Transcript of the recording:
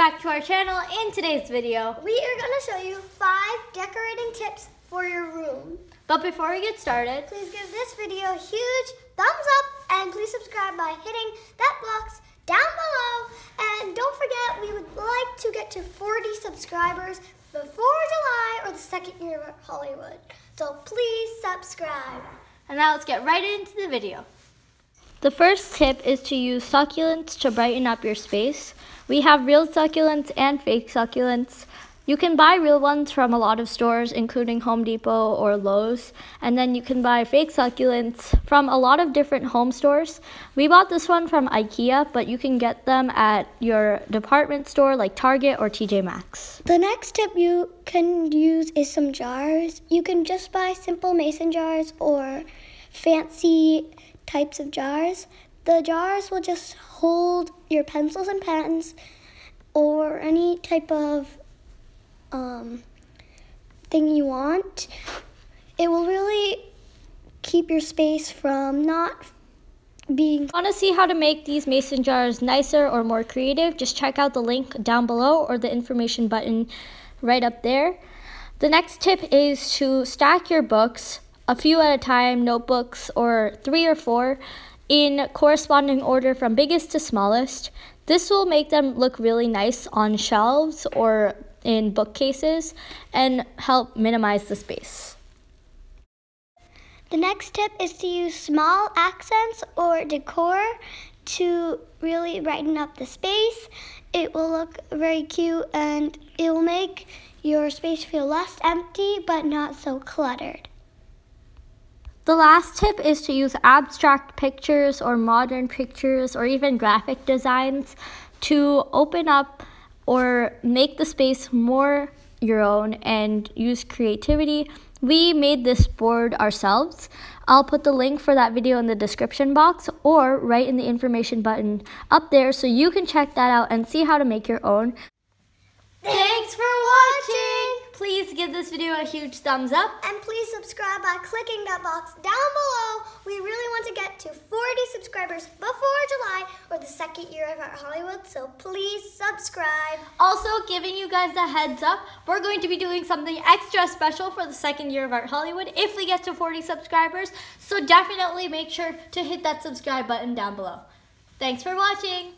back to our channel. In today's video, we are going to show you 5 decorating tips for your room. But before we get started, please give this video a huge thumbs up and please subscribe by hitting that box down below. And don't forget, we would like to get to 40 subscribers before July or the second year of Arthollywood. So please subscribe. And now let's get right into the video. The first tip is to use succulents to brighten up your space. We have real succulents and fake succulents. You can buy real ones from a lot of stores, including Home Depot or Lowe's, and then you can buy fake succulents from a lot of different home stores. We bought this one from IKEA, but you can get them at your department store like Target or TJ Maxx. The next tip you can use is some jars. You can just buy simple mason jars or fancy types of jars. The jars will just hold your pencils and pens or any type of thing you want. It will really keep your space from not being... Want to see how to make these mason jars nicer or more creative? Just check out the link down below or the information button right up there. The next tip is to stack your books, a few at a time, notebooks, or 3 or 4, in corresponding order from biggest to smallest. This will make them look really nice on shelves or in bookcases and help minimize the space. The next tip is to use small accents or decor to really brighten up the space. It will look very cute and it will make your space feel less empty but not so cluttered. The last tip is to use abstract pictures or modern pictures or even graphic designs to open up or make the space more your own and use creativity. We made this board ourselves. I'll put the link for that video in the description box or right in the information button up there so you can check that out and see how to make your own. Thanks for watching! Please give this video a huge thumbs up. And please subscribe by clicking that box down below. We really want to get to 40 subscribers before July or the second year of Arthollywood, so please subscribe. Also, giving you guys a heads up, we're going to be doing something extra special for the second year of Arthollywood if we get to 40 subscribers. So definitely make sure to hit that subscribe button down below. Thanks for watching.